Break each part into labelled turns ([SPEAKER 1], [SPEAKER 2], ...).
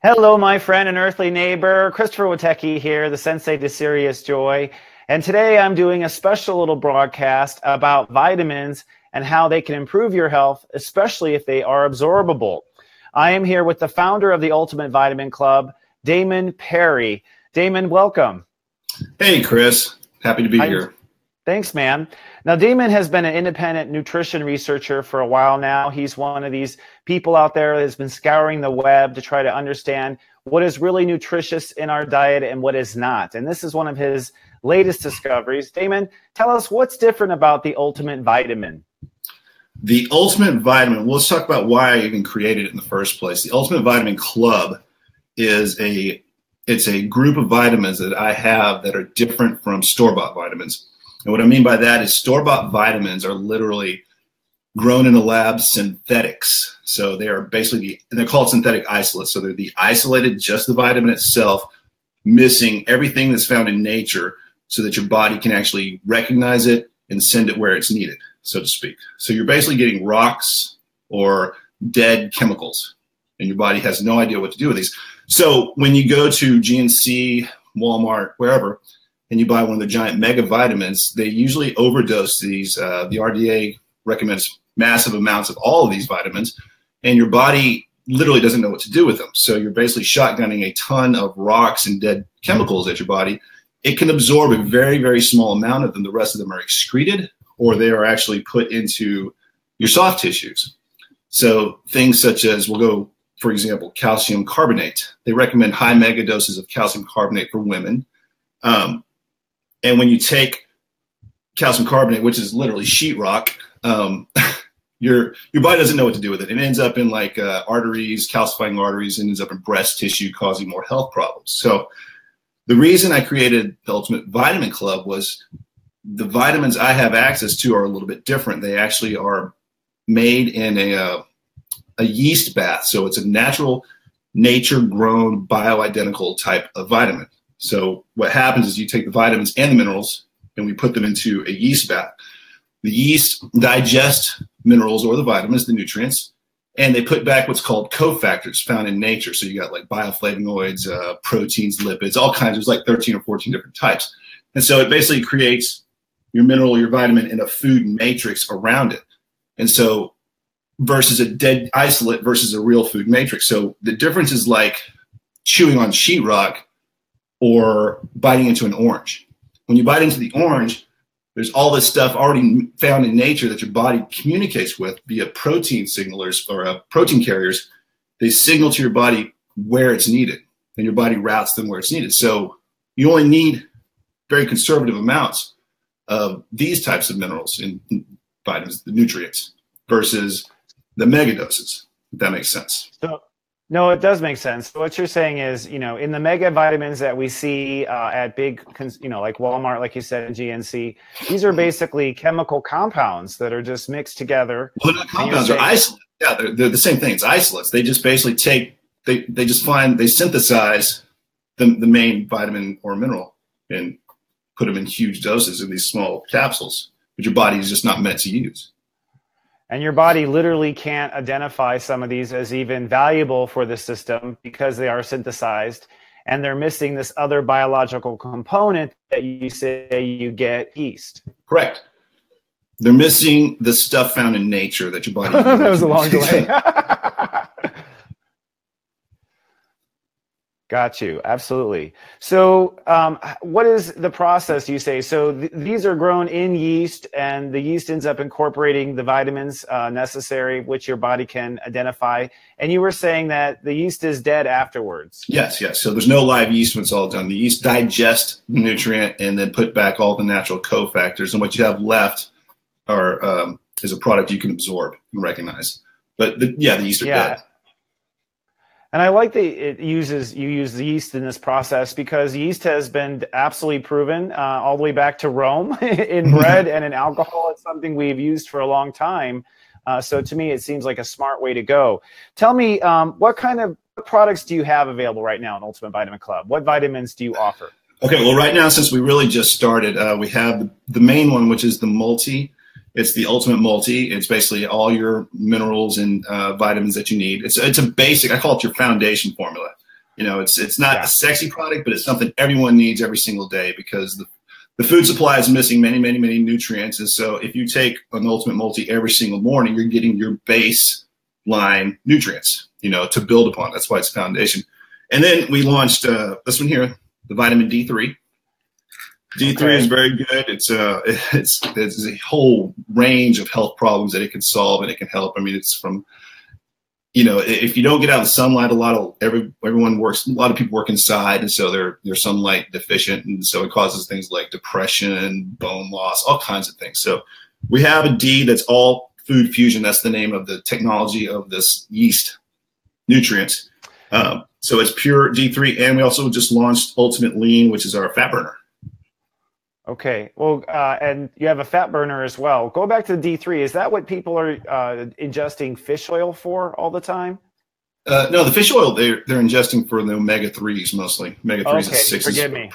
[SPEAKER 1] Hello, my friend and earthly neighbor. Christopher Witecki here, the Sensei to Serious Joy. And today I'm doing a special little broadcast about vitamins and how they can improve your health, especially if they are absorbable. I am here with the founder of the Ultimate Vitamin Club, Damon Perry. Damon, welcome.
[SPEAKER 2] Hey, Chris. Happy to be here.
[SPEAKER 1] Thanks, man. Now, Damon has been an independent nutrition researcher for a while now. He's one of these people out there that has been scouring the web to try to understand what is really nutritious in our diet and what is not. And this is one of his latest discoveries. Damon, tell us what's different about the Ultimate Vitamin.
[SPEAKER 2] The Ultimate Vitamin, well, let's talk about why I even created it in the first place. The Ultimate Vitamin Club is it's a group of vitamins that I have that are different from store-bought vitamins. And what I mean by that is store-bought vitamins are literally grown in a lab synthetics. So they are basically, they're called synthetic isolates. So they're the isolated, just the vitamin itself, missing everything that's found in nature so that your body can actually recognize it and send it where it's needed, so to speak. So you're basically getting rocks or dead chemicals, and your body has no idea what to do with these. So when you go to GNC, Walmart, wherever, and you buy one of the giant mega vitamins, they usually overdose these. The RDA recommends massive amounts of all of these vitamins, and your body literally doesn't know what to do with them. So you're basically shotgunning a ton of rocks and dead chemicals at your body. It can absorb a very, very small amount of them. The rest of them are excreted, or they are actually put into your soft tissues. So things such as, we'll go, for example, calcium carbonate. They recommend high mega doses of calcium carbonate for women. And when you take calcium carbonate, which is literally sheetrock, your body doesn't know what to do with it. It ends up in like arteries, calcifying arteries, and ends up in breast tissue, causing more health problems. So the reason I created the Ultimate Vitamin Club was the vitamins I have access to are a little bit different. They actually are made in a yeast bath. So it's a natural, nature-grown, bioidentical type of vitamin. So what happens is you take the vitamins and the minerals and we put them into a yeast bath. The yeast digest minerals or the vitamins, the nutrients, and they put back what's called cofactors found in nature. So you got like bioflavonoids, proteins, lipids, all kinds. There's like 13 or 14 different types. And so it basically creates your mineral, your vitamin in a food matrix around it. And so versus a dead isolate versus a real food matrix. So the difference is like chewing on sheetrock or biting into an orange. When you bite into the orange, there's all this stuff already found in nature that your body communicates with via protein signalers or protein carriers. They signal to your body where it's needed, and your body routes them where it's needed. So you only need very conservative amounts of these types of minerals and vitamins, the nutrients, versus the megadoses, if that makes sense.
[SPEAKER 1] No, it does make sense. What you're saying is, in the mega vitamins that we see at big, like Walmart, like you said, and GNC, these are basically chemical compounds that are just mixed together.
[SPEAKER 2] Well, they're not compounds, they're isolates. Yeah, they're the same thing. It's isolates. They just basically they synthesize the main vitamin or mineral and put them in huge doses in these small capsules, but your body is just not meant to use.
[SPEAKER 1] And your body literally can't identify some of these as even valuable for the system because they are synthesized and they're missing this other biological component that you say you get yeast.
[SPEAKER 2] Correct. They're missing the stuff found in nature that your body
[SPEAKER 1] that was a long delay. Got you. Absolutely. So what is the process you say? So these are grown in yeast and the yeast ends up incorporating the vitamins necessary, which your body can identify. And you were saying that the yeast is dead afterwards.
[SPEAKER 2] Yes. So there's no live yeast when it's all done. The yeast digest the nutrient and then put back all the natural cofactors. And what you have left is a product you can absorb and recognize. But the yeast are dead.
[SPEAKER 1] And I like that you use the yeast in this process because yeast has been absolutely proven all the way back to Rome in bread and in alcohol. It's something we've used for a long time. So to me, it seems like a smart way to go. Tell me, what kind of products do you have available right now in Ultimate Vitamin Club? What vitamins do you offer?
[SPEAKER 2] Okay, well, right now, since we really just started, we have the main one, which is the multi. It's the Ultimate Multi. It's basically all your minerals and vitamins that you need. It's a basic, I call it your foundation formula. You know, it's not a sexy product, but it's something everyone needs every single day because the food supply is missing many, many, many nutrients. And so if you take an Ultimate Multi every single morning, you're getting your baseline nutrients, you know, to build upon. That's why it's a foundation. And then we launched this one here, the vitamin D3. D3 is very good. It's a whole range of health problems that it can solve and it can help. I mean, it's from, you know, if you don't get out of the sunlight, a lot of people work inside, and so they're sunlight deficient, and so it causes things like depression, bone loss, all kinds of things. So we have a D that's all food fusion. That's the name of the technology of this yeast nutrients. So it's pure D3, and we also just launched Ultimate Lean, which is our fat burner.
[SPEAKER 1] Okay. Well, and you have a fat burner as well. Go back to the D3. Is that what people are ingesting fish oil for all the time?
[SPEAKER 2] No, the fish oil they're ingesting for the omega-3s mostly. Omega-3s and 6s.
[SPEAKER 1] Forgive me.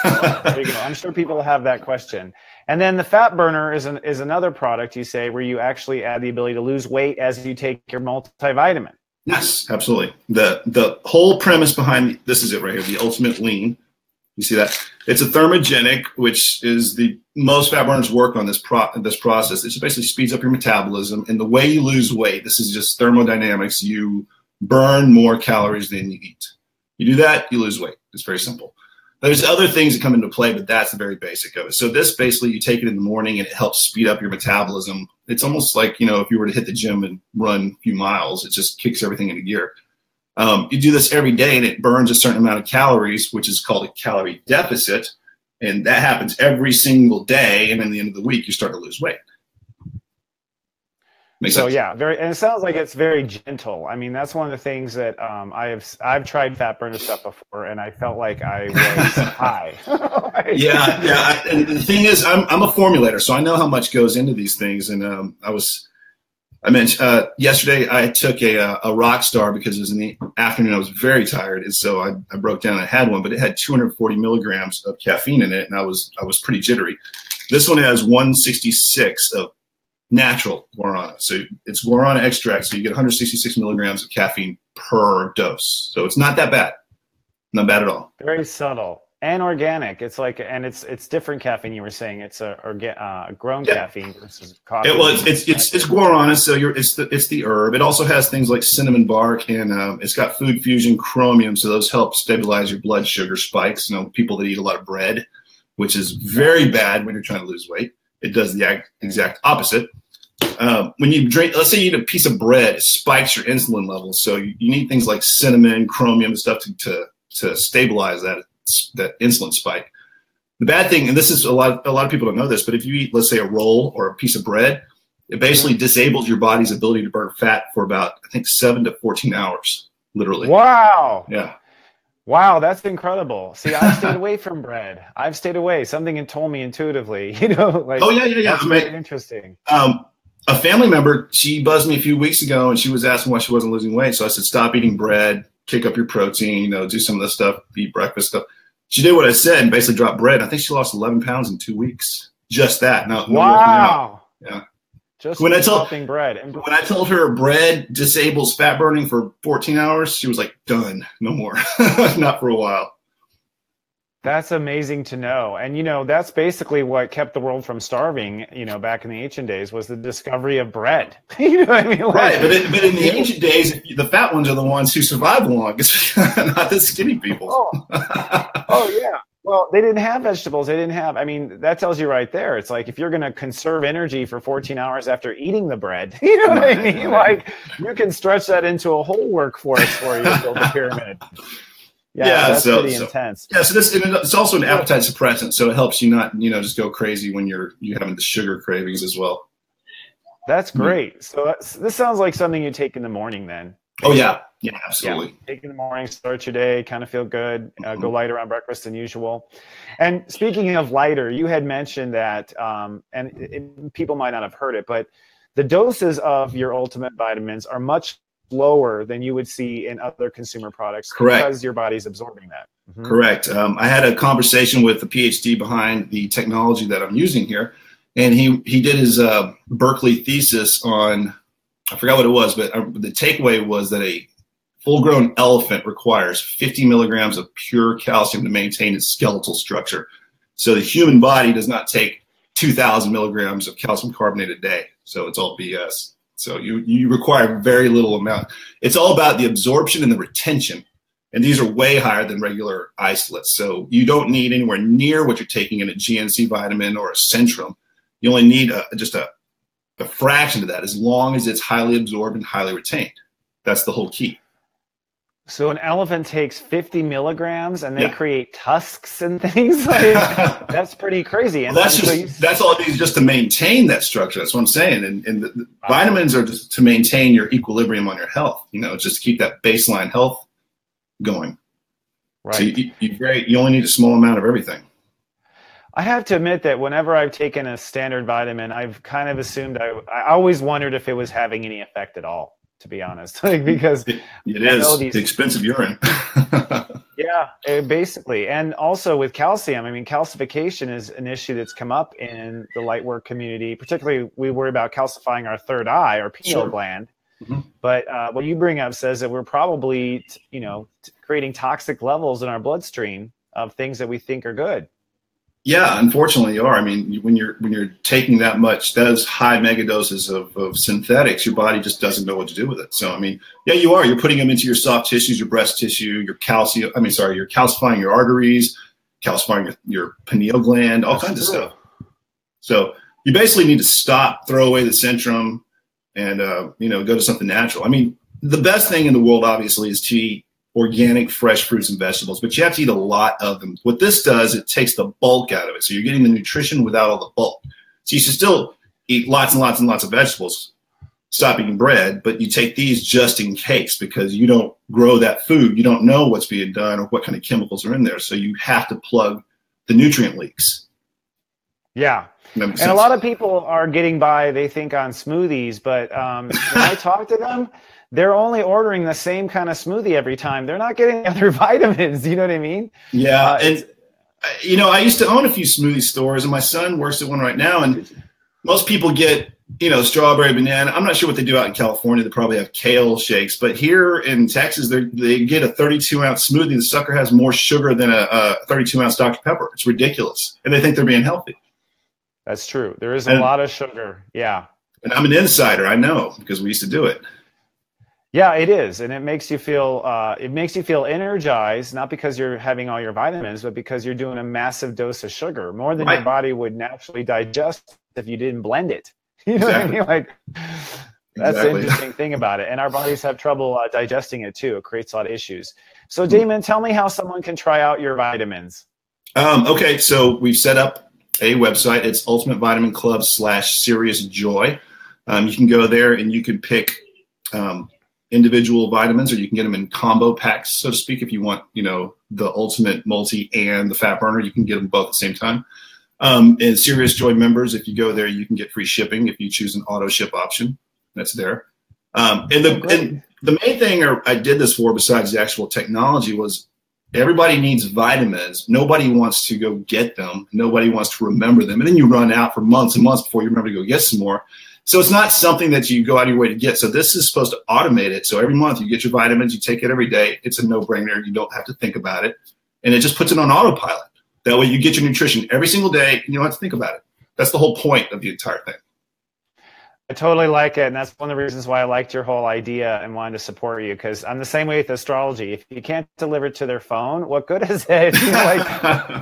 [SPEAKER 1] There you go. I'm sure people have that question. And then the fat burner is another product you say where you actually add the ability to lose weight as you take your multivitamin.
[SPEAKER 2] Yes, absolutely. The whole premise behind this is it right here, the Ultimate Lean. You see that? It's a thermogenic, which is the most fat burners work on this process. It just basically speeds up your metabolism. And the way you lose weight, this is just thermodynamics. You burn more calories than you eat. You do that, you lose weight. It's very simple. There's other things that come into play, but that's the very basic of it. So this basically, you take it in the morning and it helps speed up your metabolism. It's almost like, you know, if you were to hit the gym and run a few miles, it just kicks everything into gear. You do this every day and it burns a certain amount of calories, which is called a calorie deficit. And that happens every single day. And at the end of the week, you start to lose weight. Makes sense?
[SPEAKER 1] Yeah, and it sounds like it's very gentle. I mean, that's one of the things that I've tried fat burner stuff before, and I felt like I was high.
[SPEAKER 2] Yeah. And the thing is, I'm a formulator, so I know how much goes into these things. And I mentioned yesterday I took a rock star because it was in the afternoon. I was very tired, and so I broke down and I had one, but it had 240 milligrams of caffeine in it, and I was pretty jittery. This one has 166 of natural guarana. So it's guarana extract, so you get 166 milligrams of caffeine per dose. So it's not that bad. Not bad at all.
[SPEAKER 1] Very subtle and organic. It's like, and it's different caffeine. You were saying it's a grown caffeine versus coffee.
[SPEAKER 2] It's guarana, so it's the herb. It also has things like cinnamon bark, and it's got food fusion chromium, so those help stabilize your blood sugar spikes. You know, people that eat a lot of bread, which is very bad when you're trying to lose weight. It does the exact opposite. When you drink, let's say you eat a piece of bread, it spikes your insulin levels. So you need things like cinnamon, chromium, and stuff to stabilize that insulin spike. The bad thing, and this is a lot of people don't know this, but if you eat, let's say, a roll or a piece of bread, it basically disables your body's ability to burn fat for about, I think, 7 to 14 hours, literally.
[SPEAKER 1] Wow.
[SPEAKER 2] Yeah.
[SPEAKER 1] Wow, that's incredible. See, I've stayed away from bread. I've stayed away. Something had told me intuitively, you know, like,
[SPEAKER 2] oh, yeah.
[SPEAKER 1] That's very interesting.
[SPEAKER 2] A family member, she buzzed me a few weeks ago, and she was asking why she wasn't losing weight. So I said, stop eating bread, kick up your protein, you know, do some of this stuff, eat breakfast stuff. She did what I said and basically dropped bread. I think she lost 11 pounds in 2 weeks. Just that. No,
[SPEAKER 1] wow.
[SPEAKER 2] Yeah.
[SPEAKER 1] Just when stopping bread. And
[SPEAKER 2] when I told her bread disables fat burning for 14 hours, she was like, done, no more. Not for a while.
[SPEAKER 1] That's amazing to know. And, you know, that's basically what kept the world from starving, you know, back in the ancient days was the discovery of bread. You know what I mean? Like,
[SPEAKER 2] right. But in the ancient days, the fat ones are the ones who survive the longest, not the skinny people.
[SPEAKER 1] Oh, yeah. Well, they didn't have vegetables. I mean, that tells you right there. It's like if you're going to conserve energy for 14 hours after eating the bread, you know what I mean? Like you can stretch that into a whole workforce for you to build a pyramid. Yeah, that's pretty intense. Yeah, so
[SPEAKER 2] it's also an appetite suppressant, so it helps you not, you know, just go crazy when you're having the sugar cravings as well.
[SPEAKER 1] That's great. So this sounds like something you take in the morning then.
[SPEAKER 2] Oh yeah, absolutely.
[SPEAKER 1] Yeah. Take in the morning, start your day, kind of feel good, go lighter on breakfast than usual. And speaking of lighter, you had mentioned that, and people might not have heard it, but the doses of your Ultimate vitamins are much lower than you would see in other consumer products.
[SPEAKER 2] Correct.
[SPEAKER 1] Because your body's absorbing that. Mm-hmm.
[SPEAKER 2] Correct. I had a conversation with the PhD behind the technology that I'm using here, and he did his Berkeley thesis on, I forgot what it was, but the takeaway was that a full-grown elephant requires 50 milligrams of pure calcium to maintain its skeletal structure. So the human body does not take 2,000 milligrams of calcium carbonate a day. So it's all BS. So you require very little amount. It's all about the absorption and the retention. And these are way higher than regular isolates. So you don't need anywhere near what you're taking in a GNC vitamin or a Centrum. You only need just a fraction of that, as long as it's highly absorbed and highly retained. That's the whole key.
[SPEAKER 1] So an elephant takes 50 milligrams and they create tusks and things like that's pretty crazy. And
[SPEAKER 2] well, that's all it needs just to maintain that structure. That's what I'm saying. And the vitamins are just to maintain your equilibrium on your health, just to keep that baseline health going. Right. So you only need a small amount of everything.
[SPEAKER 1] I have to admit that whenever I've taken a standard vitamin, I've kind of assumed I always wondered if it was having any effect at all, to be honest, because
[SPEAKER 2] it is the expensive urine.
[SPEAKER 1] Yeah, basically. And also with calcium, I mean, calcification is an issue that's come up in the light work community. Particularly, we worry about calcifying our third eye, our pineal gland. Mm-hmm. But what you bring up says that we're probably, creating toxic levels in our bloodstream of things that we think are good.
[SPEAKER 2] Yeah, unfortunately you are. I mean, when you're taking that much, those high mega doses of synthetics, your body just doesn't know what to do with it. So, I mean, yeah, you are. You're putting them into your soft tissues, your breast tissue, you're calcifying your arteries, calcifying your pineal gland, all kinds of stuff. So you basically need to stop, throw away the Centrum, and go to something natural. I mean, the best thing in the world, obviously, is to eat organic, fresh fruits and vegetables, but you have to eat a lot of them. What this does, it takes the bulk out of it. So you're getting the nutrition without all the bulk. So you should still eat lots and lots and lots of vegetables, stop eating bread, but you take these just in case, because you don't grow that food. You don't know what's being done or what kind of chemicals are in there. So you have to plug the nutrient leaks.
[SPEAKER 1] Yeah. And a lot of people are getting by, they think, on smoothies, but when I talk to them, they're only ordering the same kind of smoothie every time. They're not getting other vitamins. You know what I mean?
[SPEAKER 2] Yeah. And, I used to own a few smoothie stores, and my son works at one right now. And most people get, strawberry, banana. I'm not sure what they do out in California. They probably have kale shakes. But here in Texas, they get a 32-ounce smoothie. The sucker has more sugar than a 32-ounce Dr. Pepper. It's ridiculous. And they think they're being healthy.
[SPEAKER 1] That's true. There is a lot of sugar. Yeah.
[SPEAKER 2] And I'm an insider. I know, because we used to do it.
[SPEAKER 1] Yeah, it is. And it makes you feel energized, not because you're having all your vitamins, but because you're doing a massive dose of sugar, more than your body would naturally digest if you didn't blend it. You know what I mean? Like, that's the interesting thing about it. And our bodies have trouble digesting it too. It creates a lot of issues. So Damon, tell me how someone can try out your vitamins.
[SPEAKER 2] Okay. So we've set up a website. It's Ultimate Vitamin Club /Serious Joy. You can go there and you can pick individual vitamins, or you can get them in combo packs, so to speak. If you want, the ultimate multi and the fat burner, you can get them both at the same time. And Serious Joy members, if you go there, you can get free shipping if you choose an auto ship option. That's there. And the main thing I did this for, besides the actual technology, was everybody needs vitamins. Nobody wants to go get them. Nobody wants to remember them. And then you run out for months and months before you remember to go get some more. So it's not something that you go out of your way to get. So this is supposed to automate it. So every month you get your vitamins, you take it every day. It's a no-brainer. You don't have to think about it. And it just puts it on autopilot. That way you get your nutrition every single day and you don't have to think about it. That's the whole point of the entire thing.
[SPEAKER 1] I totally like it, and that's one of the reasons why I liked your whole idea and wanted to support you, because I'm the same way with astrology. If you can't deliver it to their phone, what good is it?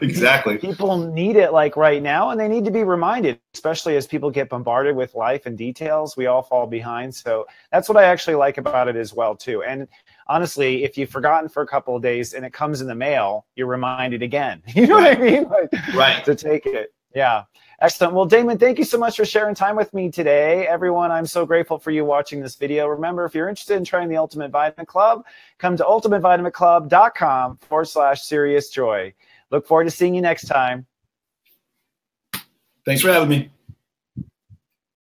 [SPEAKER 2] Exactly.
[SPEAKER 1] People need it right now, and they need to be reminded, especially as people get bombarded with life and details. We all fall behind. So that's what I actually like about it as well, too. And honestly, if you've forgotten for a couple of days and it comes in the mail, you're reminded again. You know what I mean?
[SPEAKER 2] Right.
[SPEAKER 1] To take it. Yeah. Excellent. Well, Damon, thank you so much for sharing time with me today. Everyone, I'm so grateful for you watching this video. Remember, if you're interested in trying the Ultimate Vitamin Club, come to ultimatevitaminclub.com/seriousjoy. Look forward to seeing you next time.
[SPEAKER 2] Thanks for having me.